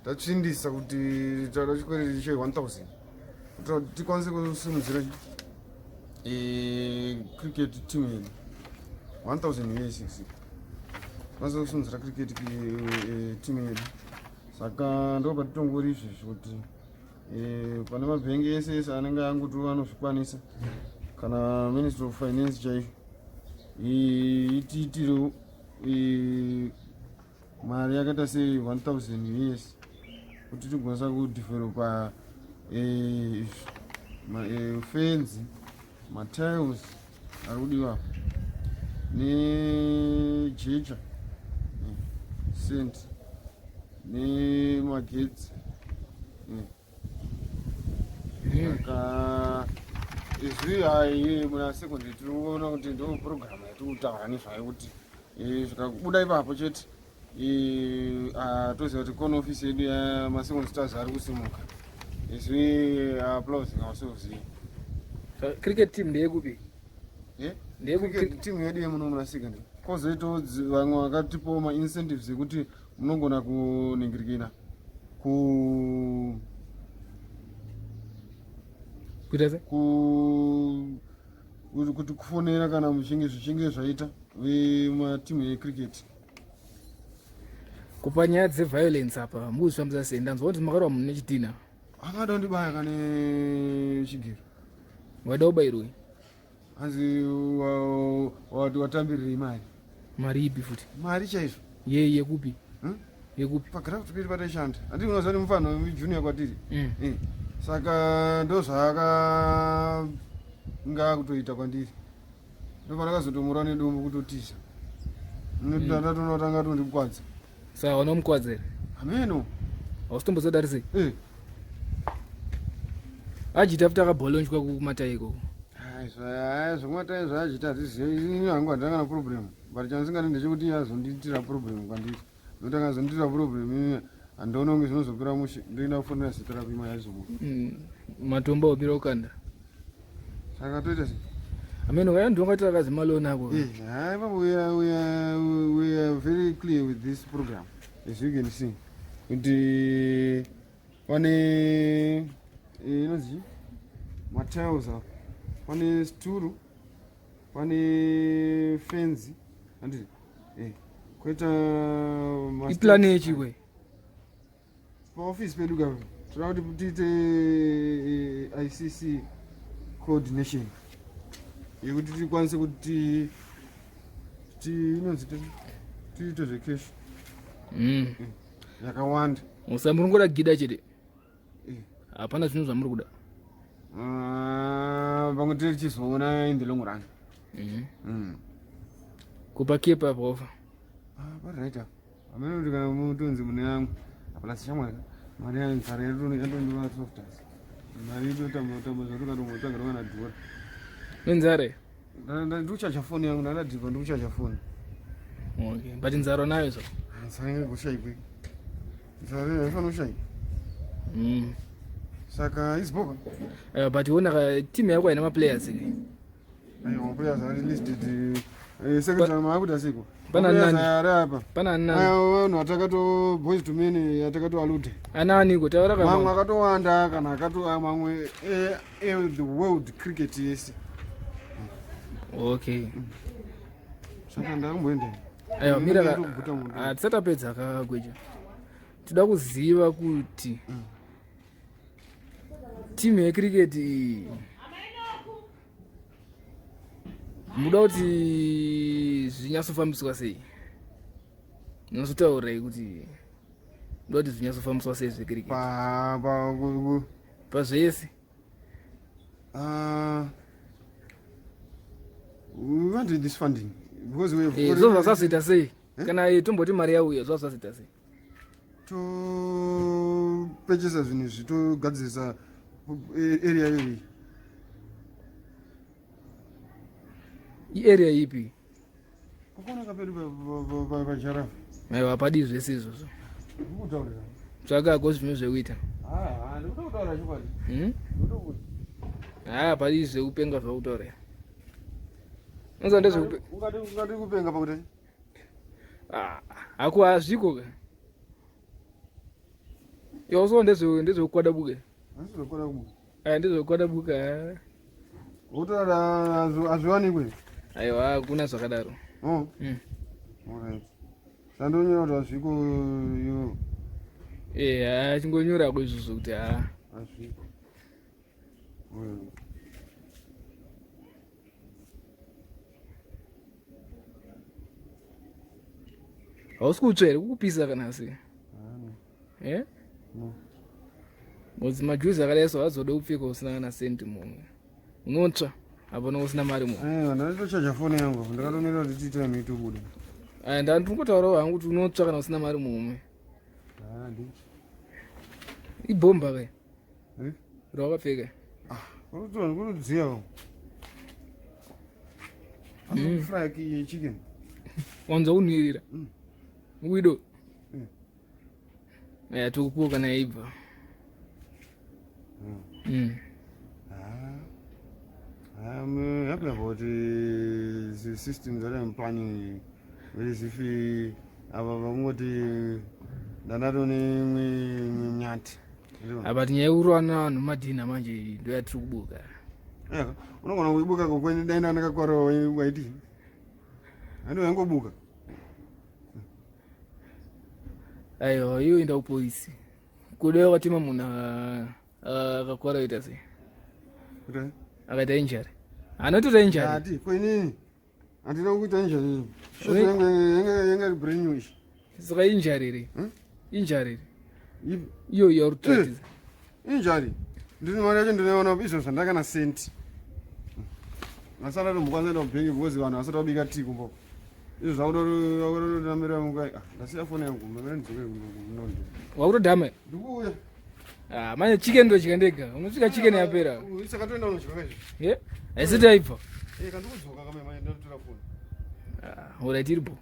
Tachindisa kuti tauda chikwereti che 1000 kuti tikwanise kusimudzira cricket team yedu 1000 US kwanise kusimudzira cricket team yedu. Saka ndo patitongori izvezvi kuti pane mabhengi ese ese anenge anguti anozvikwanisa kana Ministry of Finance chaiyo itiitirewo mari yakaita sei 1000 US kuti tigonasa kudevelopa fence, tiles ari kudiwa nejecha cement nemagetsi. Saka izvi hai muna secondary tinoona kuti ndo program yatikutaura nezvayo kuti zvikabuda ipapo chete toziva kuti kone ofisi yedu yamasecond stars ari kusimuka. Izvi applause ngawasoziva. Cricket team ndeyekupi? Cricket team yedu yemuno muna secondary. Kozoitawo vamwe vakatipawo maincentives ekuti munogona kuningirikina kuti kufonera kana zvichinge zvaita vematimu yecricket. Kupa nyaya dzeviolence apa muzvifambisa sei? Ndanzwa kuti makarwa Munhu Nechi Dhinha akada kundibaya kane Chigero. Wada kubayirwe? Hanzi watambirirei mari. Mari ipi futi? Mari chaizvo. Yekupi? Yekupi? Pagirafu piri pataishanda. Handii unoziva kuti mufano wejunior kwatiri. Saka ndo zvaaka ngakutoita kwandiri. Ndopana kazotomura nedumbu kutotisa. Ndatonotanga tondikwadza. Saka unomukwadzera? Ameno. Hausitombozodarisei? Ajita futi akabholonjwa kumatai ikoko. Zvokumatai zvaajita hatizivi. Ini hangu handanga problem. But chandisingatenda ndechekuti azondiitira problem kwandiri. Nokuti akazondiitira problem handiona kunge zvinozopera mushe. Ndoenda kufonera ziterapi ima yaizomuka. Matombo opira kukanda. Saka toita sei? Ameno kaya ndiwo ngati akazimalona ako. We are very clear with this program, as you can see. Kuti pane inonzi matiles apa, pane sturu, pane fence, handiti koita iplani yechikwe paofisi pedu gapo toda kuti tiite ICC coordination yekuti tikwanise kuti inonzi tiite zvekeshi yakawanda. Muri ngoda gida chete? Hapana zvinhu zvamuri kuda? Pamwe tiri chizoona in the long run. Kupa kepa paofa? Pariraita amene kuti kana mutonzi mune yangu apana sichamwaka mari yanzara yatondova softers mari itotamotamo zvatukatomotsvaga rongana dhura nenzare ndikuchacha foni yangu ndadadhikwa ndikuchacha foni. Okay, but nzaro nayo so nzara ingegoshaikwe nzara yaifana kushai. Saka izboka but wona team yako ina maplayers ke players are listed secretary maakuda siko pana nani apa pana nani vanhu atakato boys to men atakato alude anani kuti taura kama mamwe akatowanda kana akato mamwe the world cricket yes. Okay. Saka ndakumboenda ayo mira atisatapedza akagweja toda kuziva kuti timu yecricket muda kuti zvinyatsofambiswa sei? Nosotaurai kuti muda kuti zvinyatsofambiswa sei zvecricket pazvese? We wanted this funding because we have zvasazoita sei kana tomboti mari yauya zvasazoita sei? Topechesa zvinhu zvitogadzirisa area yoi. Area ipi? Kokona kapedu pajarafu. Aiwa padi zvese izvozvo. Tsvaka zvinhu zvekuita. Ndikutaura chokwadi. Padi zvekupenga zvakutaura. Ungati kupenga pakuti haku hazviko ka Yo so ndezo kwada buke. Ndezo kwada buke. Ndezo kwada buke. Utora azwani kwe. Aiwa kuna zvakadaro. Alright. Sandonyora zviko yo. Chingonyora kwezvo kuti Asviko. Hausi kutsva here kukupisa kana sei? Kuti majuzi akadaiswa hazoda kupfeka usina kana senti mumwe. Unotsva hapana usina mari mumwe. Ndatochaja foni yangu ndakatonera kuti tiite mitobuda. Ndandinotaurawo hangu kuti unotsva kana usina mari mumwe. Ibhomba kai? Rawakapfeka? Kunodziya. Fry chicken. Wanza unirira. Widow. Tukupuka kana ibva. I'm happy about the systems that I'm planning. If we have a nyati. But nyeurwa navanhu madhina manje ndo yatiri kubuka. Unogona kuibuka kokweni denda ndakakwara waiti. Ando yangobuka. Aiwa, iyo enda kupolisi. Kuda Akatema Munhu akakwara ita sei? Akaita injury. Anotoita injury. Ati kwenini? Andina kuita injury. Yenga brainwash. Saka injury ri. Injury. Iyo yorutatiza. Injury. Ndini mari yacho ndinoona izvo zvandakana senti. Nasara romukwanza ndo bhengi because vanhu vasati vabika tea kumbo. Izvo zvakutoramira mungai. Ndasiya foni yangu mbere ndizove kunondo. Wakutodhama? Ndikuuya. Manje chicken ndo chikandega. Unosvika chicken yapera. Saka toenda unodya izvi. Haisati yaibva. Kandikudzoka kame manje ndotora foni. Alright iripo.